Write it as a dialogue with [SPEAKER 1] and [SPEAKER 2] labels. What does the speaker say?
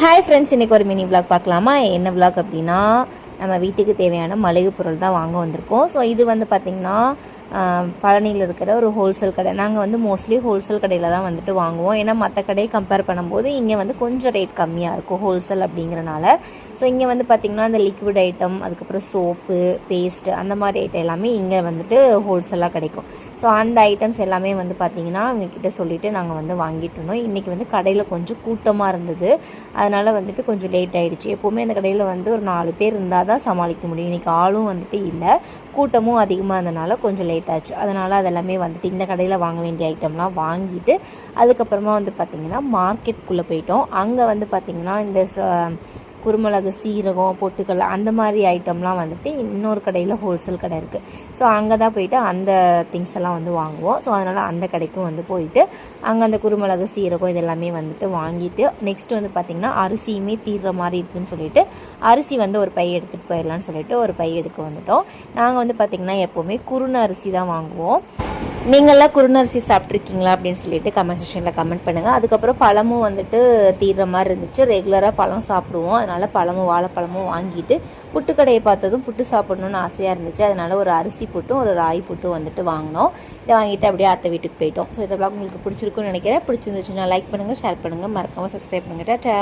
[SPEAKER 1] Hi friends, இன்றைக்கி ஒரு mini vlog பார்க்கலாமா? என்ன விளாக் அப்படின்னா, நம்ம வீட்டுக்கு தேவையான மளிகை பொருள் தான் வாங்க வந்திருக்கோம். ஸோ இது வந்து பார்த்திங்கன்னா பழனியில் இருக்கிற ஒரு ஹோல்சேல் கடை. நாங்கள் வந்து மோஸ்ட்லி ஹோல்சேல் கடையில் தான் வந்துட்டு வாங்குவோம். ஏன்னா மற்ற கடையை கம்பேர் பண்ணும்போது இங்கே வந்து கொஞ்சம் ரேட் கம்மியாக இருக்கும் ஹோல்சேல் அப்படிங்கிறனால. ஸோ இங்கே வந்து பார்த்திங்கன்னா இந்த லிக்விட் ஐட்டம், அதுக்கப்புறம் சோப்பு, பேஸ்ட்டு, அந்த மாதிரி ஐட்டம் எல்லாமே இங்கே வந்துட்டு ஹோல்சேலாக கிடைக்கும். ஸோ அந்த ஐட்டம்ஸ் எல்லாமே வந்து பார்த்திங்கன்னா அவங்கக்கிட்ட சொல்லிவிட்டு நாங்கள் வந்து வாங்கிட்டு இருந்தோம். இன்றைக்கி வந்து கடையில் கொஞ்சம் கூட்டமாக இருந்தது, அதனால் வந்துட்டு கொஞ்சம் லேட் ஆகிடுச்சு. எப்போவுமே அந்த கடையில் வந்து ஒரு 4 பேர் இருந்தால் தான் சமாளிக்க முடியும். இன்றைக்கி ஆளும் வந்துட்டு இல்லை, கூட்டமும் அதிகமாக இருந்தனால கொஞ்சம் லேட் ஆச்சு. அதனால் அதெல்லாமே வந்துட்டு இந்த கடையில் வாங்க வேண்டிய ஐட்டம்லாம் வாங்கிட்டு அதுக்கப்புறமா வந்து பார்த்திங்கன்னா மார்க்கெட்டுக்குள்ளே போயிட்டோம். அங்கே வந்து பார்த்திங்கன்னா இந்த குருமிளகு, சீரகம், பொட்டுக்கல் அந்த மாதிரி ஐட்டம்லாம் வந்துட்டு இன்னொரு கடையில் ஹோல்சேல் கடை இருக்குது. ஸோ அங்கே தான் போயிட்டு அந்த திங்ஸ் எல்லாம் வந்து வாங்குவோம். ஸோ அதனால் அந்த கடைக்கும் வந்து போயிட்டு அங்கே அந்த குருமிளகு, சீரகம் இதெல்லாமே வந்துட்டு வாங்கிட்டு நெக்ஸ்ட்டு வந்து பார்த்திங்கன்னா அரிசியுமே தீர்ற மாதிரி இருக்குதுன்னு சொல்லிட்டு அரிசி வந்து ஒரு பை எடுத்துகிட்டு போயிடலான்னு சொல்லிட்டு ஒரு பை எடுக்க வந்துட்டோம். நாங்கள் வந்து பார்த்திங்கன்னா எப்போவுமே குருண அரிசி தான் வாங்குவோம். நீங்கள்லாம் குருணரிசி சாப்பிட்ருக்கீங்களா அப்படின்னு சொல்லிட்டு கமெண்ட் செக்ஷனில் கமெண்ட் பண்ணுங்கள். அதுக்கப்புறம் பழமும் வந்துட்டு தீர்ற மாதிரி இருந்துச்சு. ரெகுலராக பழம் சாப்பிடுவோம், அதனால் பழமும் வாழைப்பழமும் வாங்கிட்டு புட்டுக்கடையை பார்த்ததும் புட்டு சாப்பிடணுன்னு ஆசையாக இருந்துச்சு. அதனால் ஒரு அரிசி புட்டும் ஒரு ராகி புட்டும் வந்துட்டு வாங்கினோம். இதை வாங்கிட்டு அப்படியே அத்தை வீட்டுக்கு போயிட்டோம். ஸோ இந்த vlog உங்களுக்கு பிடிச்சிருக்குன்னு நினைக்கிறேன். பிடிச்சிருந்துச்சுன்னா லைக் பண்ணுங்கள், ஷேர் பண்ணுங்கள், மறக்காமல் சப்ஸ்கிரைப் பண்ணுங்கள். டாடா.